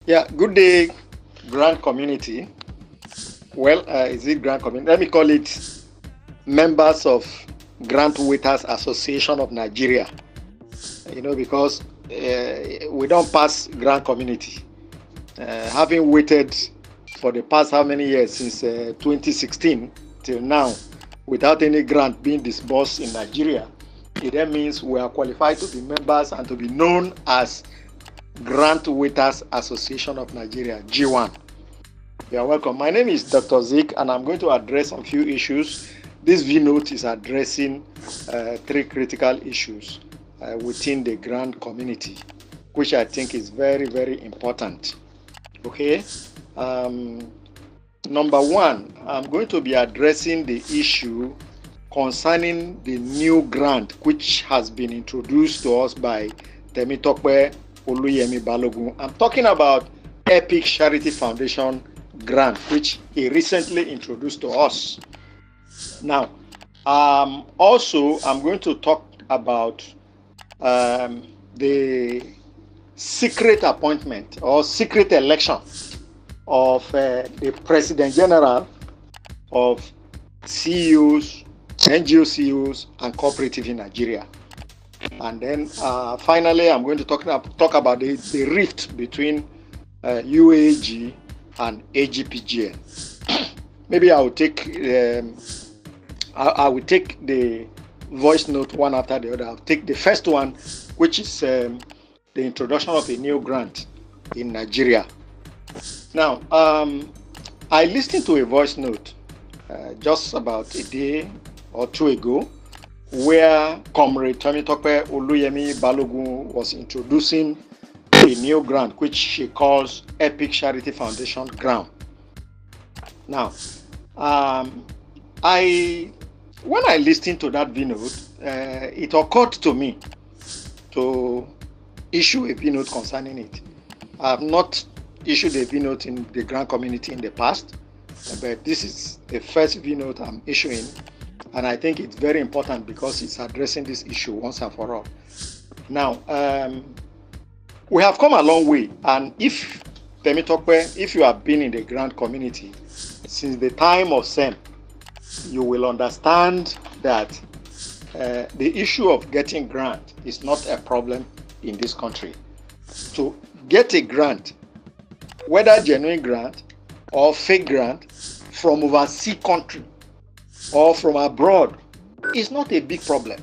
Yeah, good day, grant community. Well, is it grant community? Let me call it members of Grant Waiters Association of Nigeria. Because we don't pass grant community. Having waited for the past how many years since 2016 till now without any grant being disbursed in Nigeria, it then means we are qualified to be members and to be known as Grant Waiters Association of Nigeria, G1. You are welcome. My name is Dr. Zik, and I'm going to address a few issues. This V-note is addressing three critical issues within the grant community, which I think is very, very important. Okay. Number one, I'm going to be addressing the issue concerning the new grant which has been introduced to us by Temitope Oluyemi Balogun. I'm talking about Epic Charity Foundation grant, which he recently introduced to us. Now, also, I'm going to talk about the secret appointment or secret election of the President General of CEOs, NGO CEOs, and cooperatives in Nigeria. And then finally, I'm going to talk about the rift between UAAG and AGPGN. Maybe I will take I will take the voice note one after the other. I'll take the first one, which is the introduction of a new grant in Nigeria. Now, I listened to a voice note just about a day or two ago, where Comrade Temitope Oluyemi Balogun was introducing a new grant, which she calls Epic Charity Foundation grant. Now, when I listened to that V-note, it occurred to me to issue a V-note concerning it. I have not issued a V-note in the grant community in the past, but this is the first V-note I'm issuing. And I think it's very important because it's addressing this issue once and for all. Now, we have come a long way. And if Temitope, if you have been in the grant community since the time of SEM, you will understand that the issue of getting grant is not a problem in this country. To get a grant, whether genuine grant or fake grant from overseas country, or from abroad, is not a big problem.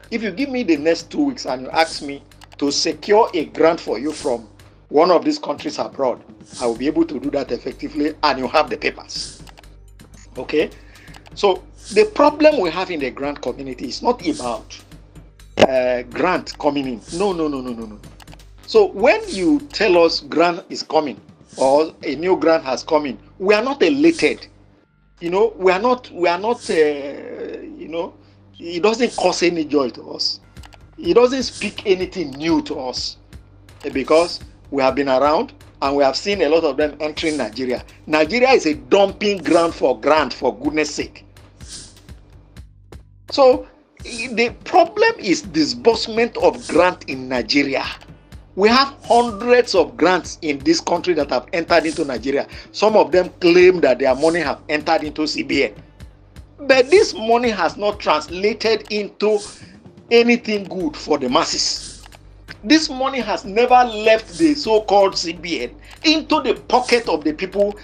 If you give me the next 2 weeks and you ask me to secure a grant for you from one of these countries abroad, I will be able to do that effectively, and you have the papers. Okay? So the problem we have in the grant community is not about grant coming in. No. So when you tell us grant is coming or a new grant has come in, we are not elated. We are not, it doesn't cause any joy to us. It doesn't speak anything new to us because we have been around and we have seen a lot of them entering Nigeria. Nigeria is a dumping ground for grant, for goodness sake. So the problem is disbursement of grant in Nigeria. We have hundreds of grants in this country that have entered into Nigeria. Some of them claim that their money have entered into CBN. But this money has not translated into anything good for the masses. This money has never left the so-called CBN into the pocket of the people,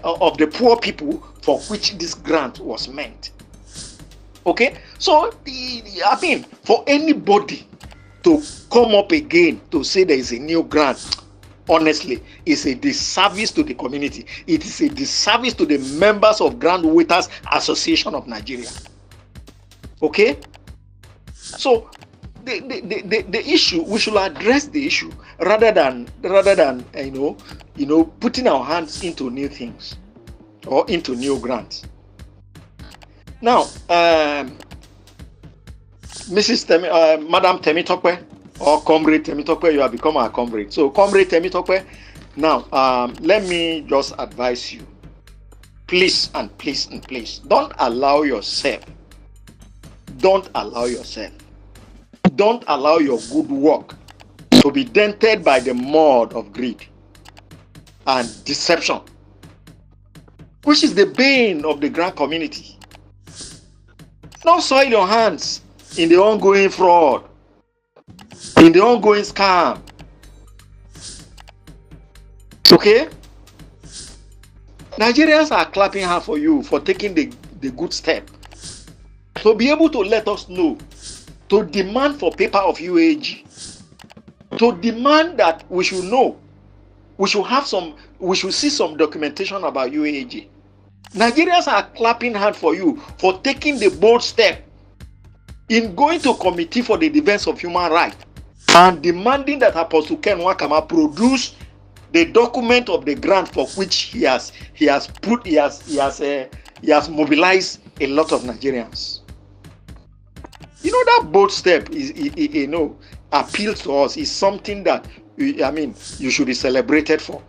of the poor people for which this grant was meant. Okay? So, for anybody to come up again to say there is a new grant, honestly, is a disservice to the community. It is a disservice to the members of Grant Waiters Association of Nigeria. Okay? So the issue, we should address the issue rather than putting our hands into new things or into new grants. Now, Madam Temitope or Comrade Temitope, you have become our comrade. So, Comrade Temitope, now let me just advise you, please and please and please, don't allow yourself Don't allow your good work to be dented by the mud of greed. and deception, which is the bane of the grant community. Don't soil your hands in the ongoing fraud, in the ongoing scam. Okay? Nigerians are clapping hands for you for taking the good step to be able to let us know, to demand for paper of UAAG, to demand that we should know, we should see some documentation about UAAG. Nigerians are clapping hands for you for taking the bold step in going to Committee for the Defense of Human Rights and demanding that Apostle Ken Wakama produce the document of the grant for which he has mobilized a lot of Nigerians. You know, that bold step is, appeals to us, is something that you should be celebrated for.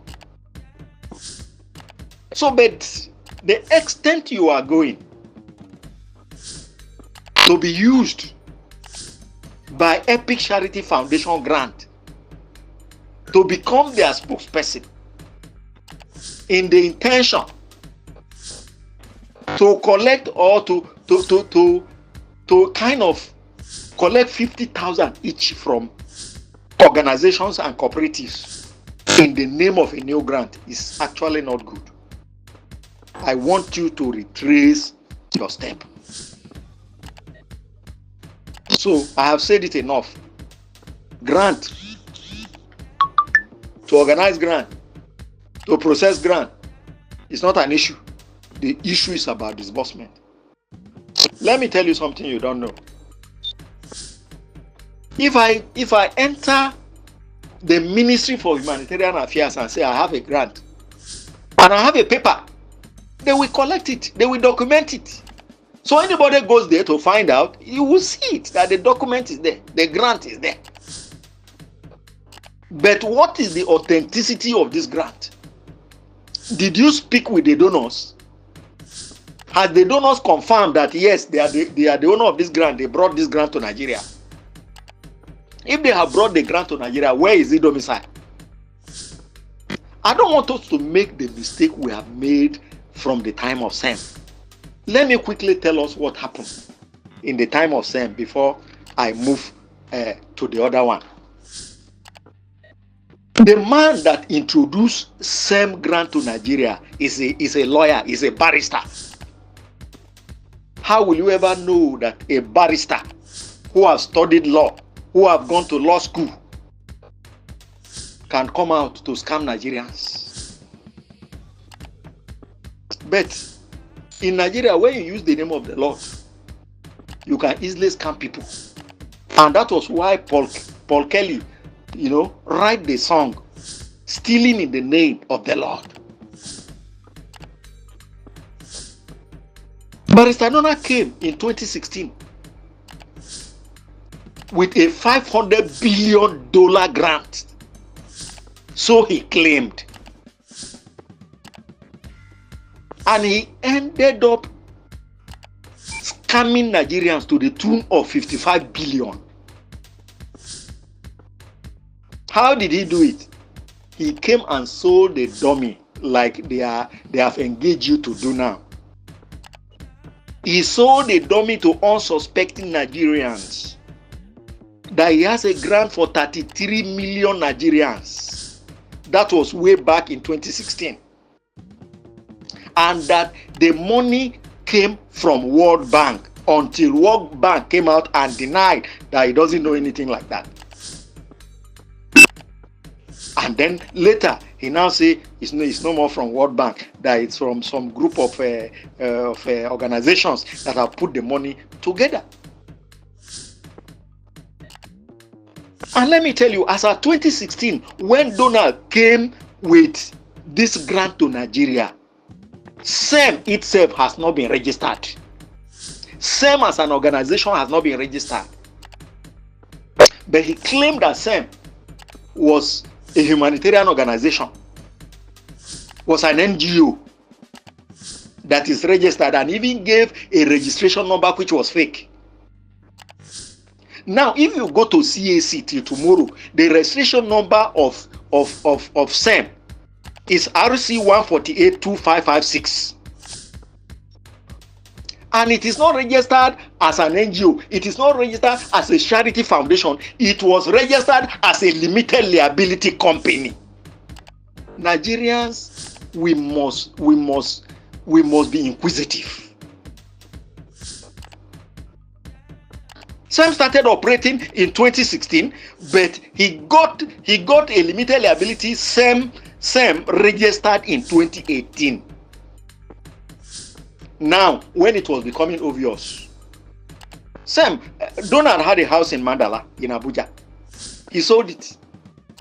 So, but the extent you are going to be used by Epic Charity Foundation grant to become their spokesperson in the intention to collect or to kind of collect 50,000 each from organizations and cooperatives in the name of a new grant is actually not good. I want you to retrace your step. So I have said it enough. Grant, to organize grant, to process grant, is not an issue. The issue is about disbursement. Let me tell you something you don't know. If I enter the Ministry for Humanitarian Affairs and say I have a grant and I have a paper, they will collect it, they will document it. So anybody goes there to find out, you will see it, that the document is there, the grant is there. But what is the authenticity of this grant? Did you speak with the donors? Has the donors confirmed that yes, they are the owner of this grant, they brought this grant to Nigeria? If they have brought the grant to Nigeria, where is it domiciled? I don't want us to make the mistake we have made from the time of Sem. Let me quickly tell us what happened in the time of Sem before I move to the other one. The man that introduced Sem grant to Nigeria is a lawyer, is a barrister. How will you ever know that a barrister who has studied law, who have gone to law school, can come out to scam Nigerians? But in Nigeria, when you use the name of the Lord, you can easily scam people. And that was why Paul Kelly, write the song, Stealing in the Name of the Lord. Barrister Nona came in 2016 with a $500 billion grant. So he claimed. And he ended up scamming Nigerians to the tune of 55 billion. How did he do it? He came and sold the dummy like they have engaged you to do now. He sold the dummy to unsuspecting Nigerians that he has a grant for 33 million Nigerians. That was way back in 2016. And that the money came from World Bank until World Bank came out and denied that he doesn't know anything like that. And then later, he now say it's no more from World Bank, that it's from some group of organizations that have put the money together. And let me tell you, as of 2016, when Donald came with this grant to Nigeria, SEM itself has not been registered. SEM as an organization has not been registered. But he claimed that SEM was a humanitarian organization, was an NGO that is registered, and even gave a registration number which was fake. Now, if you go to CAC till tomorrow, the registration number of SEM is RC 1482556. And it is not registered as an NGO. It is not registered as a charity foundation. It was registered as a limited liability company. Nigerians, we must be inquisitive. SEM started operating in 2016, but he got a limited liability SEM registered in 2018. Now, when it was becoming obvious, Donald had a house in Mandala in Abuja. He sold it.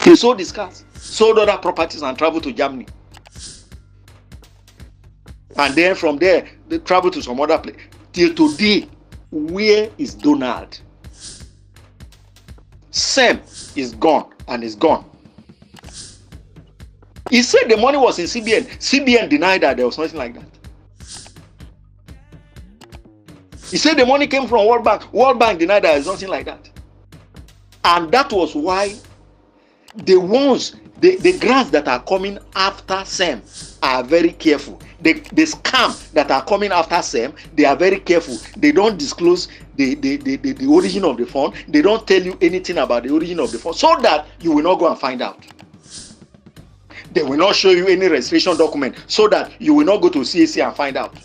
He sold his cars, sold other properties, and traveled to Germany. And then from there, they traveled to some other place. Till today, where is Donald? SEM is gone and is gone. He said the money was in CBN. CBN denied that there was nothing like that. He said the money came from World Bank. World Bank denied that there is nothing like that. And that was why the grants that are coming after SEM are very careful. The scam that are coming after SEM, they are very careful. They don't disclose the origin of the fund. They don't tell you anything about the origin of the fund, so that you will not go and find out. They will not show you any registration document, so that you will not go to CAC and find out.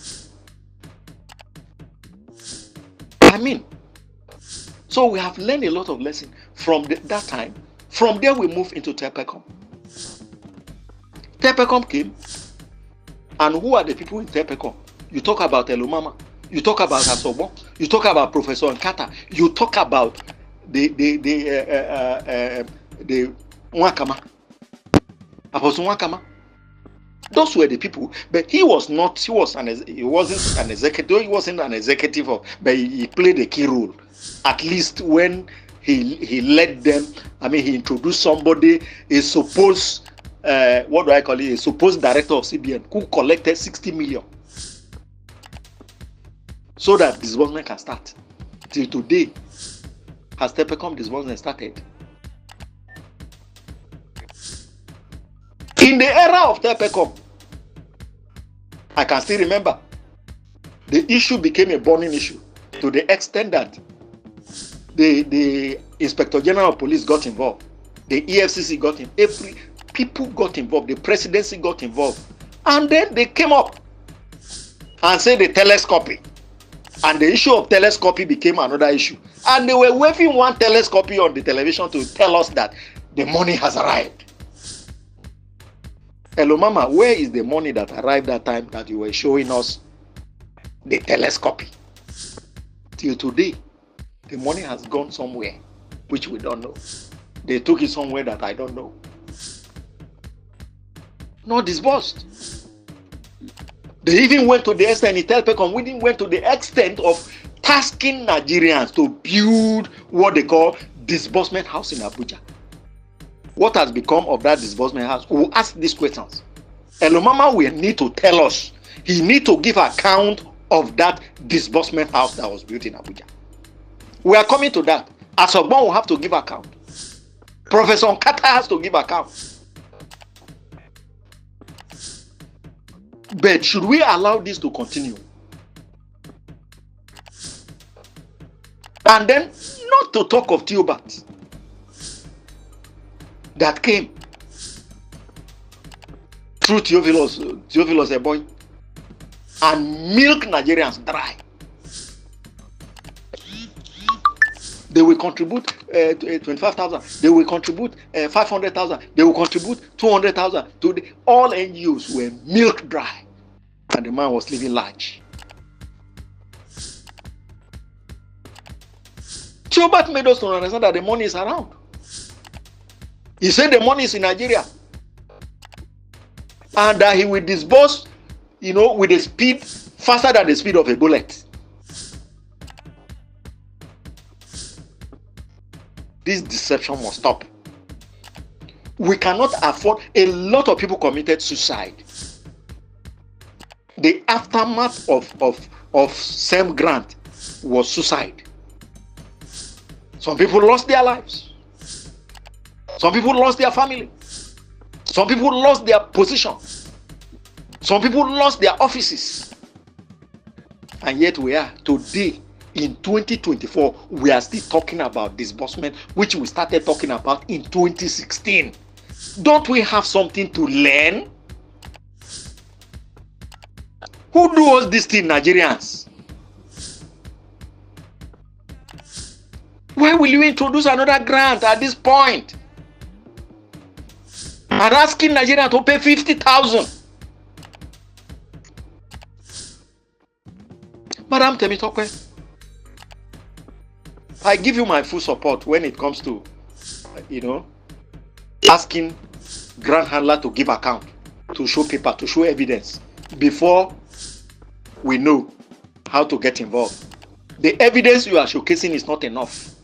I mean, so we have learned a lot of lessons from that time. From there, we move into Tepecom. Tepecom came, and who are the people in Tepecom? You talk about Elomama, you talk about Asobon, you talk about Professor Nkata, you talk about the Nwakama, Apostle Nwakama. Those were the people, but he wasn't an executive. He wasn't an executive, but he played a key role. At least when he led them. I mean, he introduced somebody, a supposed a supposed director of CBN who collected 60 million, so that disbursement can start. Till today, has Tepecom disbursement started? In the era of Tepecom, I can still remember, the issue became a burning issue to the extent that the Inspector General of Police got involved, the EFCC got in, every people got involved, the presidency got involved, and then they came up and said the telescopy, and the issue of telescopy became another issue, and they were waving one telescopy on the television to tell us that the money has arrived. Hello, Mama, where is the money that arrived that time that you were showing us the telescopy? Till today, the money has gone somewhere, which we don't know. They took it somewhere that I don't know. Not disbursed. They even went to the extent in Telpecom, we didn't went to the extent of tasking Nigerians to build what they call disbursement house in Abuja. What has become of that disbursement house? We will ask these questions. Elomama will need to tell us. He need to give account of that disbursement house that was built in Abuja. We are coming to that. Asobon will have to give account. Professor Nkata has to give account. But should we allow this to continue? And then, not to talk of Theobarth that came through Theophilus Eboy and milk Nigerians dry. They will contribute 25,000. They will contribute 500,000. They will contribute 200,000. All NGOs were milk dry, and the man was living large. Theobarth made us to understand that the money is around. He said the money is in Nigeria, and that he will disburse, with a speed faster than the speed of a bullet. This deception must stop. We cannot afford. A lot of people committed suicide. The aftermath of SEM grant was suicide. Some people lost their lives. Some people lost their family. Some people lost their position. Some people lost their offices. And yet we are today in 2024, we are still talking about disbursement, which we started talking about in 2016. Don't we have something to learn? Who do all these things, Nigerians? Why will you introduce another grant at this point? And asking Nigeria to pay 50,000. Madam Temitope, I give you my full support when it comes to, asking grant handler to give account, to show paper, to show evidence before we know how to get involved. The evidence you are showcasing is not enough.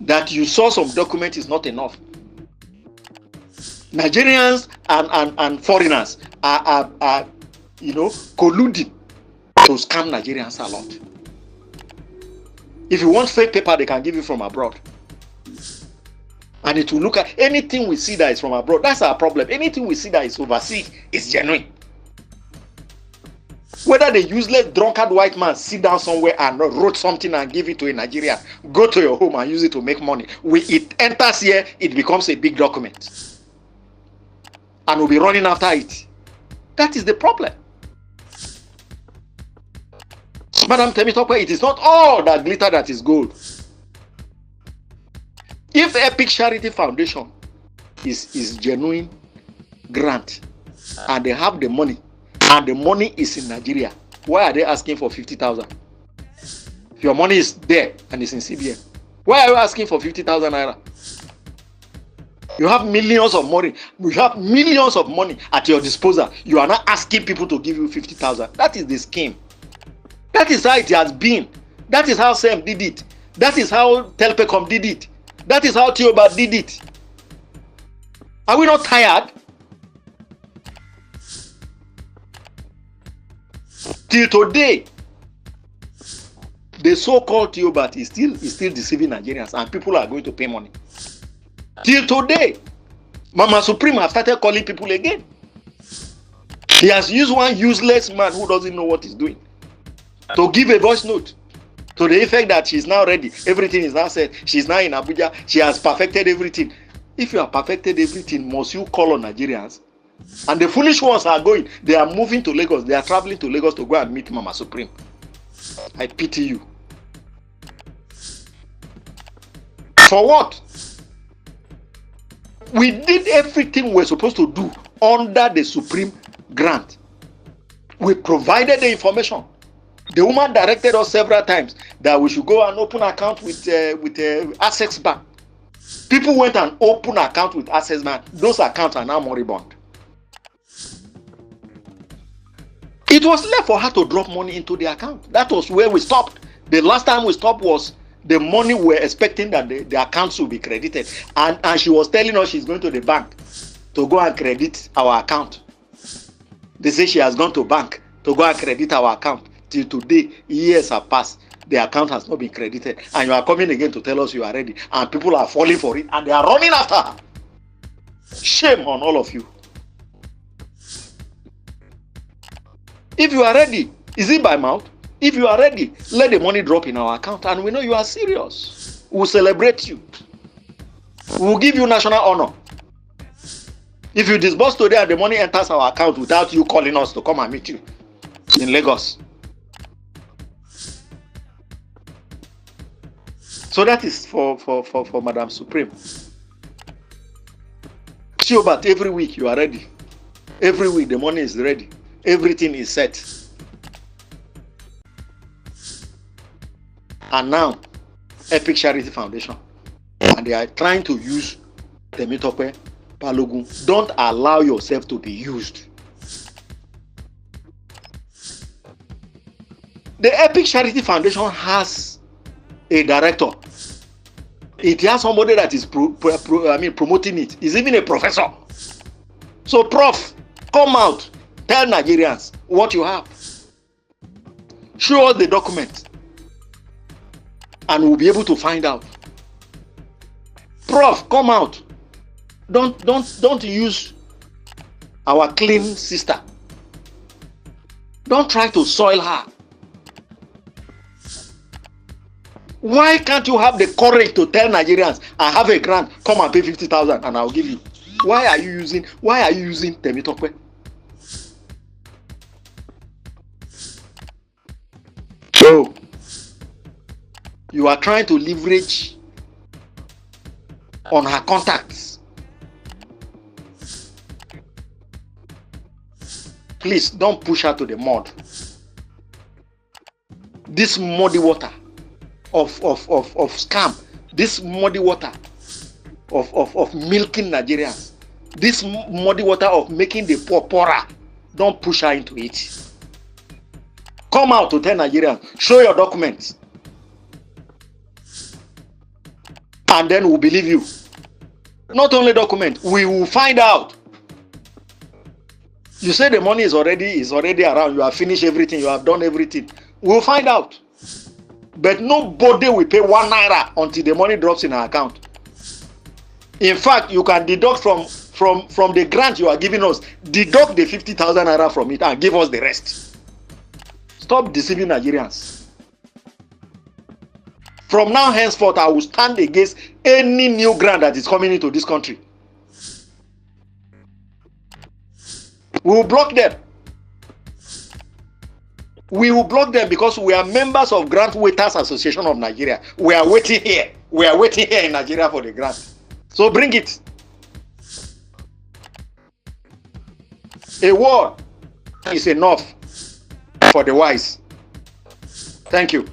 That you saw some document is not enough. Nigerians and foreigners are colluding to scam Nigerians a lot. If you want fake paper, they can give you from abroad. And it will look at anything we see that is from abroad. That's our problem. Anything we see that is overseas is genuine. Whether the useless drunkard white man sit down somewhere and wrote something and give it to a Nigerian, go to your home and use it to make money. It enters here, it becomes a big document. And we'll be running after it. That is the problem. Madam Temitope, it is not all that glitter that is gold. If Epic Charity Foundation is genuine grant and they have the money and the money is in Nigeria, why are they asking for 50,000? If your money is there and it's in CBN, why are you asking for 50,000 naira? You have millions of money. You have millions of money at your disposal. You are not asking people to give you 50,000. That is the scheme. That is how it has been. That is how SEM did it. That is how Telpecom did it. That is how Theobarth did it. Are we not tired? Till today, the so-called Theobarth is still deceiving Nigerians, and people are going to pay money. Till today, Mama Supreme has started calling people again. He has used one useless man who doesn't know what he's doing to give a voice note to the effect that she's now ready. Everything is now said. She's now in Abuja. She has perfected everything. If you have perfected everything, must you call on Nigerians? And the foolish ones are going. They are moving to Lagos. They are traveling to Lagos to go and meet Mama Supreme. I pity you. For what? We did everything we're supposed to do under the Supreme grant. We provided the information. The woman directed us several times that we should go and open account with Access Bank. People went and opened account with Access Bank. Those accounts are now moribund. It was left for her to drop money into the account. That was where we stopped. The last time we stopped was the money we were expecting that the accounts will be credited. And she was telling us she's going to the bank to go and credit our account. They say she has gone to bank to go and credit our account. Till today, years have passed. The account has not been credited. And you are coming again to tell us you are ready. And people are falling for it. And they are running after her. Shame on all of you. If you are ready, is it by mouth? If you are ready, let the money drop in our account. And we know you are serious. We will celebrate you. We will give you national honor. If you disburse today and the money enters our account without you calling us to come and meet you in Lagos. So that is for Madam Supreme. Theobarth, every week you are ready. Every week the money is ready. Everything is set. And now, Epic Charity Foundation. And they are trying to use Temitope Balogun. Don't allow yourself to be used. The Epic Charity Foundation has a director. It has somebody that is promoting it. It's even a professor. So, Prof, come out. Tell Nigerians what you have. Show us the documents. And we'll be able to find out. Prof, come out. Don't use our clean sister. Don't try to soil her. Why can't you have the courage to tell Nigerians, I have a grant, come and pay 50,000 and I'll give you? Why are you using Temitope? So you are trying to leverage on her contacts. Please don't push her to the mud. This muddy water of scam, this muddy water of milking Nigerians, this muddy water of making the poor poorer. Don't push her into it. Come out to tell Nigerians, show your documents, and then we'll believe you. Not only document, we will find out. You say the money is already around, you have finished everything, you have done everything. We'll find out. But nobody will pay 1 naira until the money drops in our account. In fact, you can deduct from the grant you are giving us, deduct the 50,000 naira from it and give us the rest. Stop deceiving Nigerians. From now henceforth, I will stand against any new grant that is coming into this country. We will block them. We will block them because we are members of Grant Waiters Association of Nigeria. We are waiting here. We are waiting here in Nigeria for the grant. So bring it. A word is enough for the wise. Thank you.